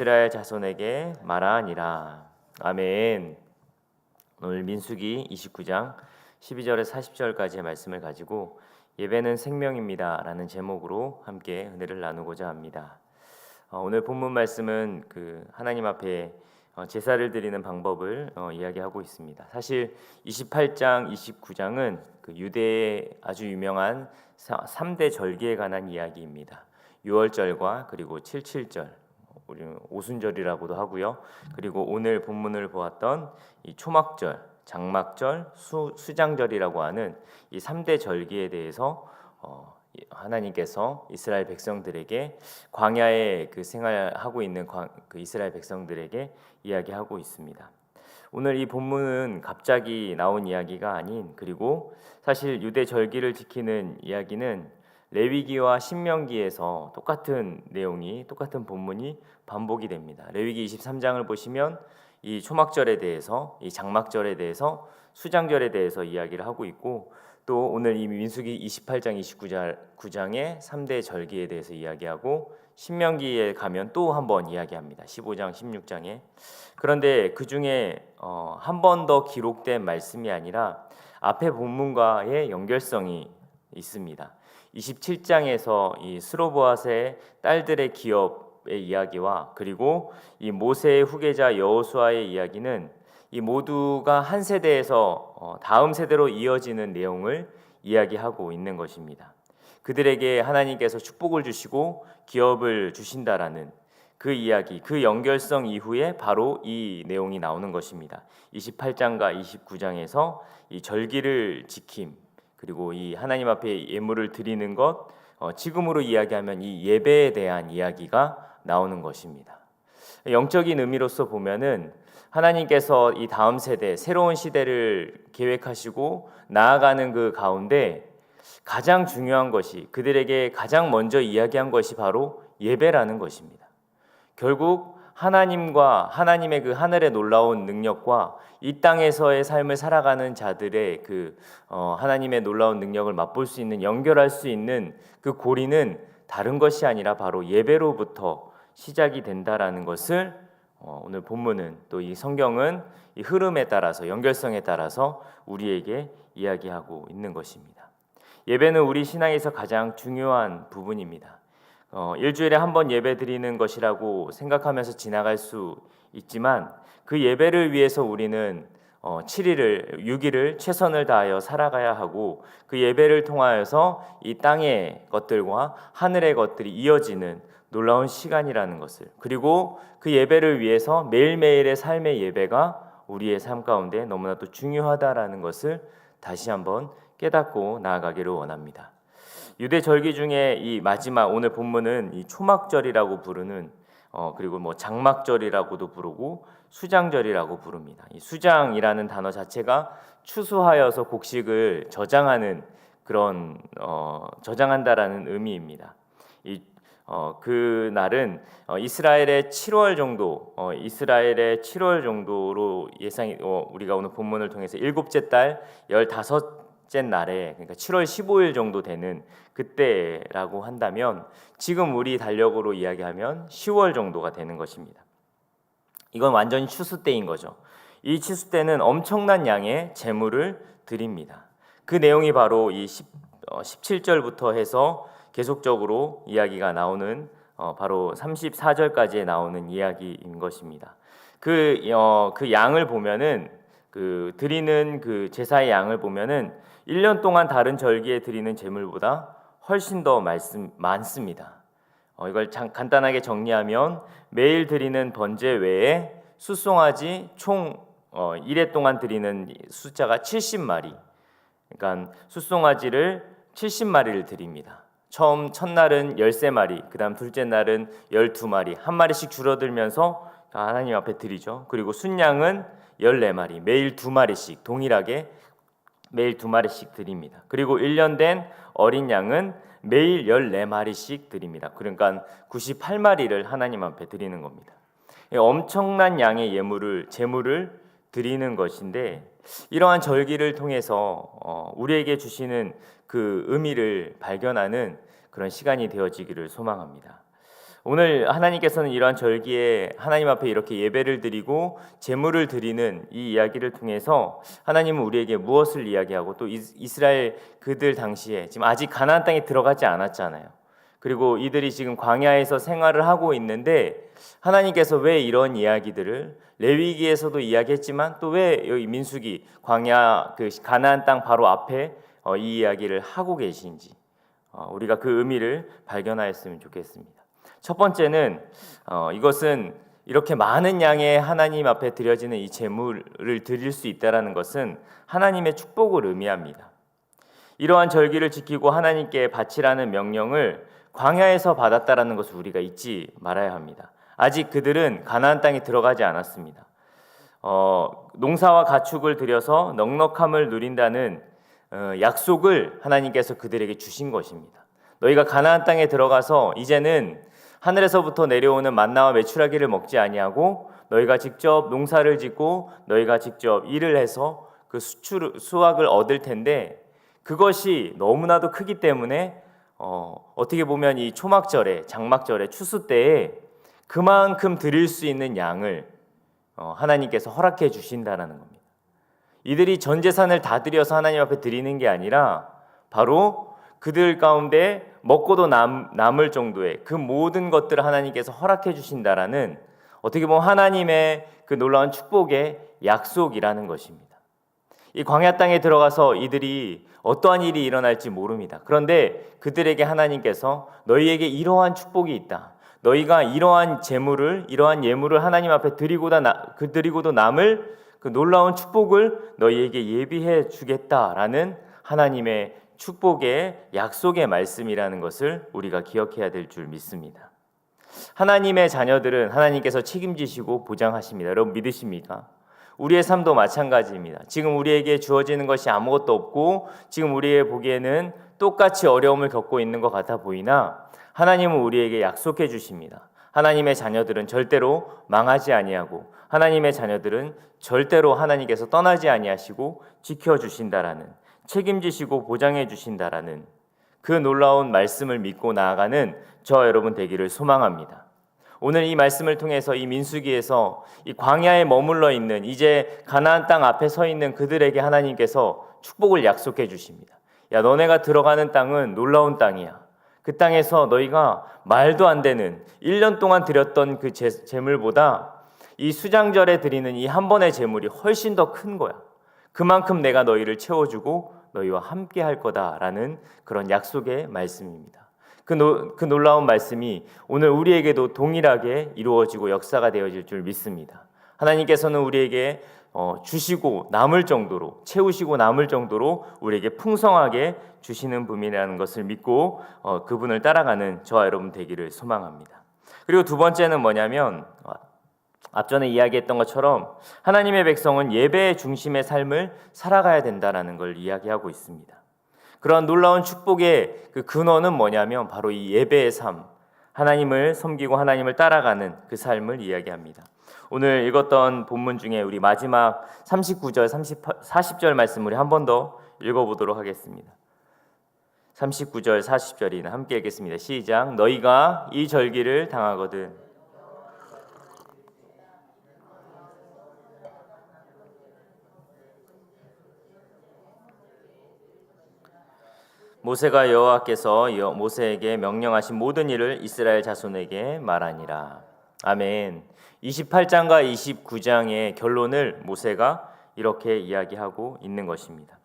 이스라엘 자손에게 말하니라. 아멘. 오늘 민수기 29장 12절에서 40절까지의 말씀을 가지고 예배는 생명입니다 라는 제목으로 함께 은혜를 나누고자 합니다. 오늘 본문 말씀은 하나님 앞에 제사를 드리는 방법을 이야기하고 있습니다. 사실 28장, 29장은 유대의 아주 유명한 3대 절기에 관한 이야기입니다. 6월절과 그리고 77절, 우리는 오순절이라고도 하고요. 그리고 오늘 본문을 보았던 이 초막절, 장막절, 수장절이라고 하는 이 3대 절기에 대해서 하나님께서 이스라엘 백성들에게 광야에 생활하고 있는 이스라엘 백성들에게 이야기하고 있습니다. 오늘 이 본문은 갑자기 나온 이야기가 아닌, 그리고 사실 유대 절기를 지키는 이야기는 레위기와 신명기에서 똑같은 내용이, 똑같은 본문이 반복이 됩니다. 레위기 23장을 보시면 이 초막절에 대해서, 이 장막절에 대해서, 수장절에 대해서 이야기를 하고 있고, 또 오늘 이 민수기 28장, 29장의 3대 절기에 대해서 이야기하고, 신명기에 가면 또 한 번 이야기합니다. 15장, 16장에. 그런데 그 중에 한 번 더 기록된 말씀이 아니라 앞에 본문과의 연결성이 있습니다. 27장에서 이 스로보앗의 딸들의 기업의 이야기와 그리고 이 모세의 후계자 여호수아의 이야기는 이 모두가 한 세대에서 다음 세대로 이어지는 내용을 이야기하고 있는 것입니다. 그들에게 하나님께서 축복을 주시고 기업을 주신다라는 그 이야기, 그 연결성 이후에 바로 이 내용이 나오는 것입니다. 28장과 29장에서 이 절기를 지킴, 그리고 이 하나님 앞에 예물을 드리는 것, 지금으로 이야기하면 이 예배에 대한 이야기가 나오는 것입니다. 영적인 의미로서 보면은 하나님께서 이 다음 세대, 새로운 시대를 계획하시고 나아가는 그 가운데 가장 중요한 것이, 그들에게 가장 먼저 이야기한 것이 바로 예배라는 것입니다. 결국 하나님과 하나님의 그 하늘의 놀라운 능력과 이 땅에서의 삶을 살아가는 자들의 하나님의 놀라운 능력을 맛볼 수 있는, 연결할 수 있는 그 고리는 다른 것이 아니라 바로 예배로부터 시작이 된다라는 것을 오늘 본문은, 또 이 성경은 이 흐름에 따라서, 연결성에 따라서 우리에게 이야기하고 있는 것입니다. 예배는 우리 신앙에서 가장 중요한 부분입니다. 일주일에 한 번 예배 드리는 것이라고 생각하면서 지나갈 수 있지만, 그 예배를 위해서 우리는 7일을, 6일을 최선을 다하여 살아가야 하고, 그 예배를 통하여서 이 땅의 것들과 하늘의 것들이 이어지는 놀라운 시간이라는 것을, 그리고 그 예배를 위해서 매일매일의 삶의 예배가 우리의 삶 가운데 너무나도 중요하다라는 것을 다시 한번 깨닫고 나아가기를 원합니다. 유대 절기 중에 이 마지막, 오늘 본문은 이 초막절이라고 부르는, 그리고 장막절이라고도 부르고 수장절이라고 부릅니다. 이 수장이라는 단어 자체가 추수하여서 곡식을 저장하는 그런 저장한다라는 의미입니다. 그 날은 이스라엘의 7월 정도, 이스라엘의 7월 정도로 예상이, 우리가 오늘 본문을 통해서 일곱째 달 15째 날에, 그러니까 7월 15일 정도 되는 그때라고 한다면, 지금 우리 달력으로 이야기하면 10월 정도가 되는 것입니다. 이건 완전히 추수 때인 거죠. 이 추수 때는 엄청난 양의 제물을 드립니다. 그 내용이 바로 이 17절부터 해서 계속적으로 이야기가 나오는 바로 34절까지에 나오는 이야기인 것입니다. 그 양을 보면은, 드리는 그 제사의 양을 보면은 1년 동안 다른 절기에 드리는 제물보다 훨씬 더 많습니다. 이걸 간단하게 정리하면, 매일 드리는 번제 외에 숫송아지 총 1회 동안 드리는 숫자가 70마리, 그러니까 숫송아지를 70마리를 드립니다. 첫날은 13마리, 그 다음 둘째 날은 12마리, 한 마리씩 줄어들면서 하나님 앞에 드리죠. 그리고 순양은 14마리, 매일 2마리씩, 동일하게 매일 2마리씩 드립니다. 그리고 1년 된 어린 양은 매일 14마리씩 드립니다. 그러니까 98마리를 하나님 앞에 드리는 겁니다. 엄청난 양의 제물을 드리는 것인데, 이러한 절기를 통해서 우리에게 주시는 그 의미를 발견하는 그런 시간이 되어지기를 소망합니다. 오늘 하나님께서는 이러한 절기에 하나님 앞에 이렇게 예배를 드리고 제물을 드리는 이 이야기를 통해서 하나님은 우리에게 무엇을 이야기하고 또 이스라엘 그들 당시에 지금 아직 가나안 땅에 들어가지 않았잖아요. 그리고 이들이 지금 광야에서 생활을 하고 있는데 하나님께서 왜 이런 이야기들을 레위기에서도 이야기했지만 또 왜 여기 민수기 광야 그 가나안 땅 바로 앞에 이 이야기를 하고 계신지 우리가 그 의미를 발견하였으면 좋겠습니다. 첫 번째는 이것은 이렇게 많은 양의 하나님 앞에 드려지는 이 제물을 드릴 수 있다라는 것은 하나님의 축복을 의미합니다. 이러한 절기를 지키고 하나님께 바치라는 명령을 광야에서 받았다라는 것을 우리가 잊지 말아야 합니다. 아직 그들은 가나안 땅에 들어가지 않았습니다. 농사와 가축을 들여서 넉넉함을 누린다는 약속을 하나님께서 그들에게 주신 것입니다. 너희가 가나안 땅에 들어가서 이제는 하늘에서부터 내려오는 만나와 메추라기를 먹지 아니하고 너희가 직접 농사를 짓고 너희가 직접 일을 해서 그 수확을 얻을 텐데 그것이 너무나도 크기 때문에 어떻게 보면 이 초막절에 장막절에 추수 때에 그만큼 드릴 수 있는 양을 하나님께서 허락해 주신다는 겁니다. 이들이 전 재산을 다 드려서 하나님 앞에 드리는 게 아니라 바로 그들 가운데 먹고도 남을 정도의 그 모든 것들을 하나님께서 허락해 주신다라는 어떻게 보면 하나님의 그 놀라운 축복의 약속이라는 것입니다. 이 광야 땅에 들어가서 이들이 어떠한 일이 일어날지 모릅니다. 그런데 그들에게 하나님께서 너희에게 이러한 축복이 있다. 너희가 이러한 제물을 이러한 예물을 하나님 앞에 드리고도 남을 그 놀라운 축복을 너희에게 예비해 주겠다라는 하나님의 축복의 약속의 말씀이라는 것을 우리가 기억해야 될 줄 믿습니다. 하나님의 자녀들은 하나님께서 책임지시고 보장하십니다. 여러분 믿으십니까? 우리의 삶도 마찬가지입니다. 지금 우리에게 주어지는 것이 아무것도 없고 지금 우리의 보기에는 똑같이 어려움을 겪고 있는 것 같아 보이나 하나님은 우리에게 약속해 주십니다. 하나님의 자녀들은 절대로 망하지 아니하고 하나님의 자녀들은 절대로 하나님께서 떠나지 아니하시고 지켜주신다라는 책임지시고 보장해 주신다라는 그 놀라운 말씀을 믿고 나아가는 저와 여러분 되기를 소망합니다. 오늘 이 말씀을 통해서 이 민수기에서 이 광야에 머물러 있는 이제 가나안 땅 앞에 서 있는 그들에게 하나님께서 축복을 약속해 주십니다. 야, 너네가 들어가는 땅은 놀라운 땅이야. 그 땅에서 너희가 말도 안 되는 1년 동안 드렸던 그 제물보다 이 수장절에 드리는 이 한 번의 제물이 훨씬 더 큰 거야. 그만큼 내가 너희를 채워주고 너희와 함께 할 거다라는 그런 약속의 말씀입니다. 그 놀라운 말씀이 오늘 우리에게도 동일하게 이루어지고 역사가 되어질 줄 믿습니다. 하나님께서는 우리에게 주시고 남을 정도로 채우시고 남을 정도로 우리에게 풍성하게 주시는 분이라는 것을 믿고 그분을 따라가는 저와 여러분 되기를 소망합니다. 그리고 두 번째는 뭐냐면 앞전에 이야기했던 것처럼 하나님의 백성은 예배의 중심의 삶을 살아가야 된다는 걸 이야기하고 있습니다. 그런 놀라운 축복의 그 근원은 뭐냐면 바로 이 예배의 삶, 하나님을 섬기고 하나님을 따라가는 그 삶을 이야기합니다. 오늘 읽었던 본문 중에 우리 마지막 39절, 40절 말씀 우리 한 번 더 읽어보도록 하겠습니다. 39절, 40절이나 함께 읽겠습니다. 시작. 너희가 이 절기를 당하거든 모세가 여호와께서 모세에게 명령하신 모든 일을 이스라엘 자손에게 말하니라. 아멘. 28장과 29장의 결론을 모세가 이렇게 이야기하고 있는 것입니다.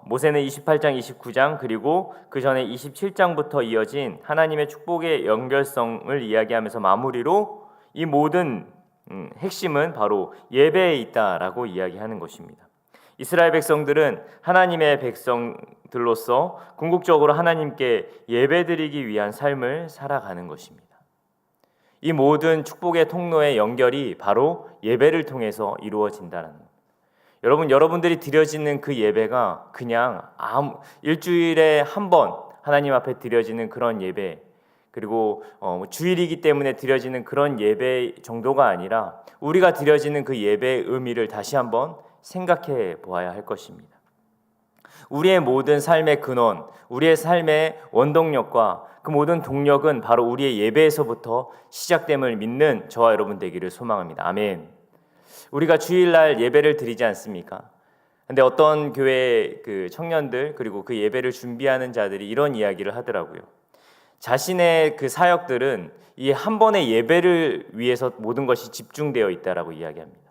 모세는 28장, 29장 그리고 그 전에 27장부터 이어진 하나님의 축복의 연결성을 이야기하면서 마무리로 이 모든 핵심은 바로 예배에 있다라고 이야기하는 것입니다. 이스라엘 백성들은 하나님의 백성들로서 궁극적으로 하나님께 예배드리기 위한 삶을 살아가는 것입니다. 이 모든 축복의 통로의 연결이 바로 예배를 통해서 이루어진다는 것. 여러분들이 드려지는 그 예배가 그냥 일주일에 한 번 하나님 앞에 드려지는 그런 예배, 그리고 주일이기 때문에 드려지는 그런 예배 정도가 아니라 우리가 드려지는 그 예배의 의미를 다시 한번 생각해 보아야 할 것입니다. 우리의 모든 삶의 근원, 우리의 삶의 원동력과 그 모든 동력은 바로 우리의 예배에서부터 시작됨을 믿는 저와 여러분 되기를 소망합니다. 아멘. 우리가 주일날 예배를 드리지 않습니까? 근데 어떤 교회 그 청년들 그리고 그 예배를 준비하는 자들이 이런 이야기를 하더라고요. 자신의 그 사역들은 이 한 번의 예배를 위해서 모든 것이 집중되어 있다라고 이야기합니다.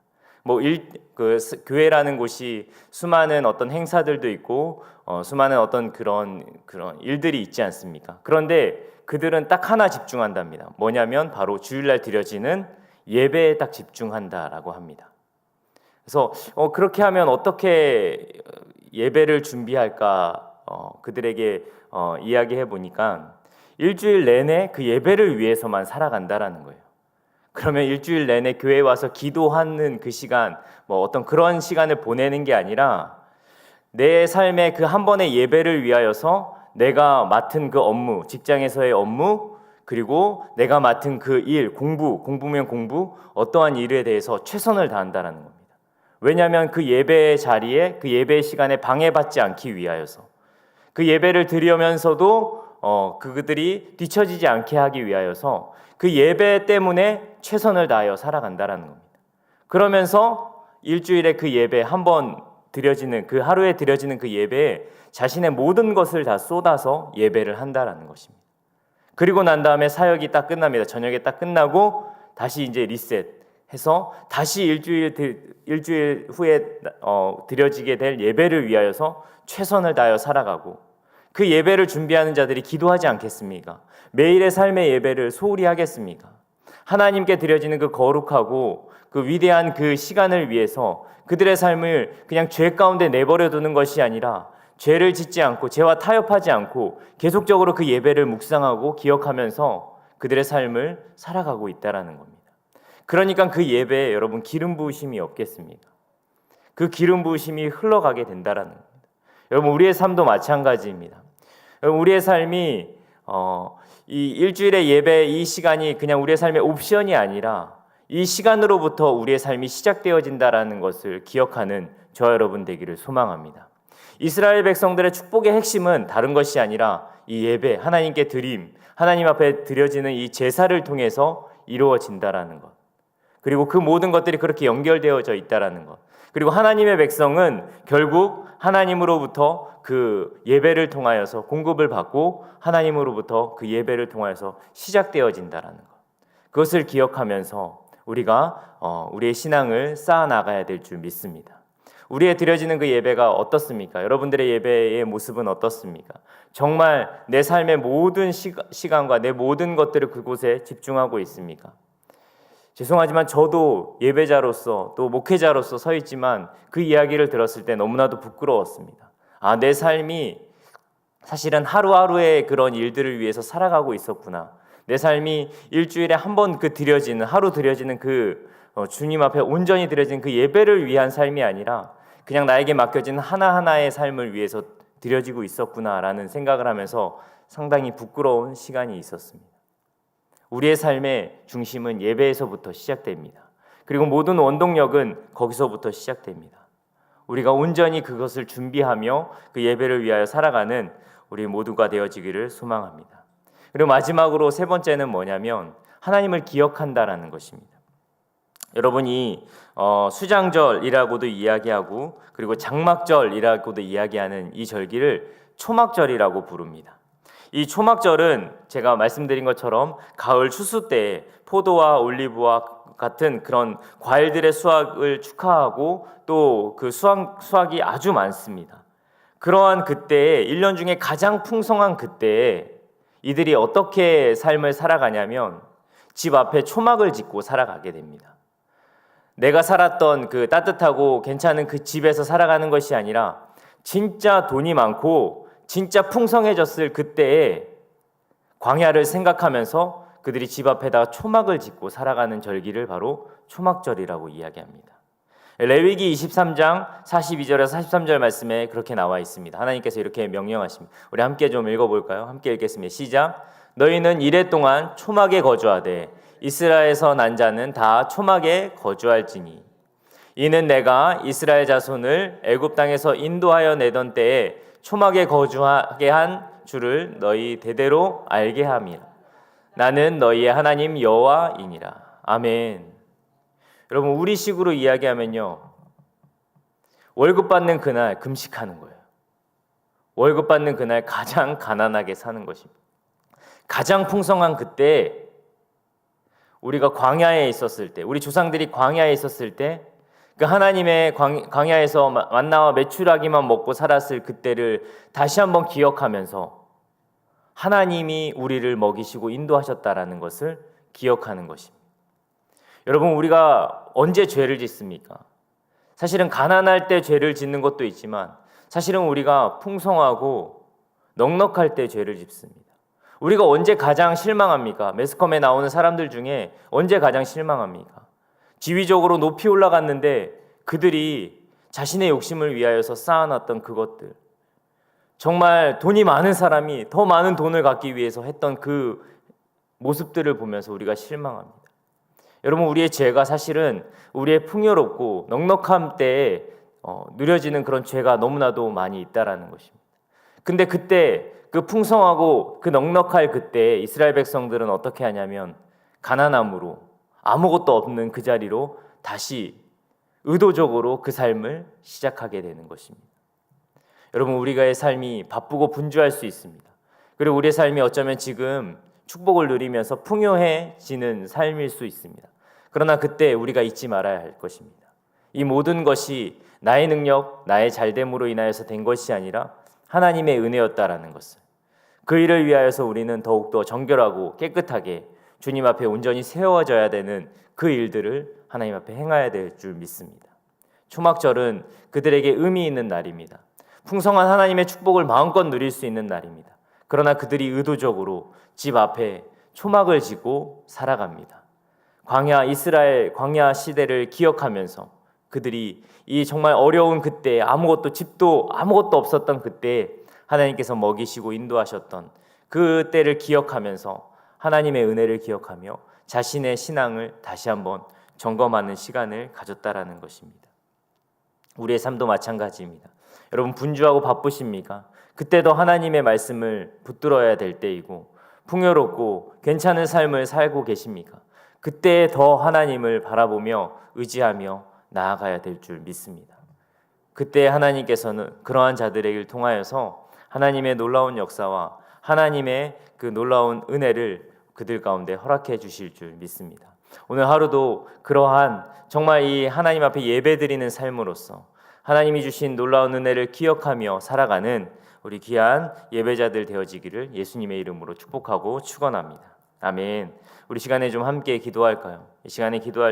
교회라는 곳이 수많은 어떤 행사들도 있고 수많은 어떤 그런 일들이 있지 않습니까? 그런데 그들은 딱 하나 집중한답니다. 뭐냐면 바로 주일날 드려지는 예배에 딱 집중한다라고 합니다. 그래서 그렇게 하면 어떻게 예배를 준비할까 그들에게 이야기해 보니까 일주일 내내 그 예배를 위해서만 살아간다라는 거예요. 그러면 일주일 내내 교회에 와서 기도하는 그 시간, 어떤 그런 시간을 보내는 게 아니라 내 삶의 그 한 번의 예배를 위하여서 내가 맡은 그 업무, 직장에서의 업무, 그리고 내가 맡은 그 일, 공부면 공부, 어떠한 일에 대해서 최선을 다한다라는 겁니다. 왜냐하면 그 예배의 자리에, 그 예배의 시간에 방해받지 않기 위하여서 그 예배를 드리면서도 그들이 뒤처지지 않게 하기 위하여서 그 예배 때문에 최선을 다하여 살아간다라는 겁니다. 그러면서 일주일에 그 예배 한 번 드려지는 그 하루에 드려지는 그 예배에 자신의 모든 것을 다 쏟아서 예배를 한다라는 것입니다. 그리고 난 다음에 사역이 딱 끝납니다. 저녁에 딱 끝나고 다시 이제 리셋해서 다시 일주일 후에 드려지게 될 예배를 위하여서 최선을 다하여 살아가고 그 예배를 준비하는 자들이 기도하지 않겠습니까? 매일의 삶의 예배를 소홀히 하겠습니까? 하나님께 드려지는 그 거룩하고 그 위대한 그 시간을 위해서 그들의 삶을 그냥 죄 가운데 내버려 두는 것이 아니라 죄를 짓지 않고 죄와 타협하지 않고 계속적으로 그 예배를 묵상하고 기억하면서 그들의 삶을 살아가고 있다라는 겁니다. 그러니까 그 예배에 여러분 기름 부으심이 없겠습니까? 그 기름 부으심이 흘러가게 된다라는 겁니다. 여러분 우리의 삶도 마찬가지입니다. 여러분 우리의 삶이 이 일주일의 예배 이 시간이 그냥 우리의 삶의 옵션이 아니라 이 시간으로부터 우리의 삶이 시작되어진다라는 것을 기억하는 저와 여러분 되기를 소망합니다. 이스라엘 백성들의 축복의 핵심은 다른 것이 아니라 이 예배, 하나님께 드림, 하나님 앞에 드려지는 이 제사를 통해서 이루어진다라는 것. 그리고 그 모든 것들이 그렇게 연결되어져 있다라는 것. 그리고 하나님의 백성은 결국 하나님으로부터 그 예배를 통하여서 공급을 받고 하나님으로부터 그 예배를 통하여서 시작되어진다라는 것. 그것을 기억하면서 우리가 우리의 신앙을 쌓아나가야 될 줄 믿습니다. 우리의 드려지는 그 예배가 어떻습니까? 여러분들의 예배의 모습은 어떻습니까? 정말 내 삶의 모든 시간과 내 모든 것들을 그곳에 집중하고 있습니까? 죄송하지만 저도 예배자로서 또 목회자로서 서 있지만 그 이야기를 들었을 때 너무나도 부끄러웠습니다. 내 삶이 사실은 하루하루의 그런 일들을 위해서 살아가고 있었구나. 내 삶이 일주일에 한 번 하루 드려지는 그 주님 앞에 온전히 드려진 그 예배를 위한 삶이 아니라 그냥 나에게 맡겨진 하나하나의 삶을 위해서 드려지고 있었구나라는 생각을 하면서 상당히 부끄러운 시간이 있었습니다. 우리의 삶의 중심은 예배에서부터 시작됩니다. 그리고 모든 원동력은 거기서부터 시작됩니다. 우리가 온전히 그것을 준비하며 그 예배를 위하여 살아가는 우리 모두가 되어지기를 소망합니다. 그리고 마지막으로 세 번째는 뭐냐면 하나님을 기억한다라는 것입니다. 여러분이 수장절이라고도 이야기하고 그리고 장막절이라고도 이야기하는 이 절기를 초막절이라고 부릅니다. 이 초막절은 제가 말씀드린 것처럼 가을 추수 때 포도와 올리브와 같은 그런 과일들의 수확을 축하하고 또 그 수확이 아주 많습니다. 그러한 그때에 1년 중에 가장 풍성한 그때에 이들이 어떻게 삶을 살아가냐면 집 앞에 초막을 짓고 살아가게 됩니다. 내가 살았던 그 따뜻하고 괜찮은 그 집에서 살아가는 것이 아니라 진짜 돈이 많고 진짜 풍성해졌을 그때에 광야를 생각하면서 그들이 집 앞에다가 초막을 짓고 살아가는 절기를 바로 초막절이라고 이야기합니다. 레위기 23장 42절에서 43절 말씀에 그렇게 나와 있습니다. 하나님께서 이렇게 명령하십니다. 우리 함께 좀 읽어볼까요? 함께 읽겠습니다. 시작. 너희는 이레 동안 초막에 거주하되 이스라엘에서 난 자는 다 초막에 거주할지니 이는 내가 이스라엘 자손을 애굽 땅에서 인도하여 내던 때에 초막에 거주하게 한 줄을 너희 대대로 알게 함이라. 나는 너희의 하나님 여호와이니라. 아멘. 여러분, 우리식으로 이야기하면요, 월급 받는 그날 금식하는 거예요. 월급 받는 그날 가장 가난하게 사는 것입니다. 가장 풍성한 그때, 우리가 광야에 있었을 때, 우리 조상들이 광야에 있었을 때, 그 하나님의 광야에서 만나와 메추라기만 먹고 살았을 그때를 다시 한번 기억하면서 하나님이 우리를 먹이시고 인도하셨다라는 것을 기억하는 것입니다. 여러분, 우리가 언제 죄를 짓습니까? 사실은 가난할 때 죄를 짓는 것도 있지만 사실은 우리가 풍성하고 넉넉할 때 죄를 짓습니다. 우리가 언제 가장 실망합니까? 매스컴에 나오는 사람들 중에 언제 가장 실망합니까? 지위적으로 높이 올라갔는데 그들이 자신의 욕심을 위하여서 쌓아놨던 그것들, 정말 돈이 많은 사람이 더 많은 돈을 갖기 위해서 했던 그 모습들을 보면서 우리가 실망합니다. 여러분, 우리의 죄가 사실은 우리의 풍요롭고 넉넉함 때에 누려지는 그런 죄가 너무나도 많이 있다라는 것입니다. 근데 그때 그 풍성하고 그 넉넉할 그때 이스라엘 백성들은 어떻게 하냐면 가난함으로 아무것도 없는 그 자리로 다시 의도적으로 그 삶을 시작하게 되는 것입니다. 여러분, 우리가의 삶이 바쁘고 분주할 수 있습니다. 그리고 우리의 삶이 어쩌면 지금 축복을 누리면서 풍요해지는 삶일 수 있습니다. 그러나 그때 우리가 잊지 말아야 할 것입니다. 이 모든 것이 나의 능력, 나의 잘됨으로 인하여서 된 것이 아니라 하나님의 은혜였다라는 것을, 그 일을 위하여서 우리는 더욱더 정결하고 깨끗하게 주님 앞에 온전히 세워져야 되는 그 일들을 하나님 앞에 행해야 될 줄 믿습니다. 초막절은 그들에게 의미 있는 날입니다. 풍성한 하나님의 축복을 마음껏 누릴 수 있는 날입니다. 그러나 그들이 의도적으로 집 앞에 초막을 지고 살아갑니다. 이스라엘 광야 시대를 기억하면서 그들이 이 정말 어려운 그때, 집도 아무것도 없었던 그때 하나님께서 먹이시고 인도하셨던 그 때를 기억하면서 하나님의 은혜를 기억하며 자신의 신앙을 다시 한번 점검하는 시간을 가졌다라는 것입니다. 우리의 삶도 마찬가지입니다. 여러분, 분주하고 바쁘십니까? 그때도 하나님의 말씀을 붙들어야 될 때이고 풍요롭고 괜찮은 삶을 살고 계십니까? 그때 더 하나님을 바라보며 의지하며 나아가야 될 줄 믿습니다. 그때 하나님께서는 그러한 자들에게 통하여서 하나님의 놀라운 역사와 하나님의 그 놀라운 은혜를 그들 가운데 허락해 주실 줄 믿습니다. 오늘 하루도 그러한 정말 이 하나님 앞에 예배드리는 삶으로서 하나님이 주신 놀라운 은혜를 기억하며 살아가는 우리 귀한 예배자들 되어지기를 예수님의 이름으로 축복하고 축원합니다. 아멘. 우리 시간에 좀 함께 기도할까요? 이 시간에 기도할 때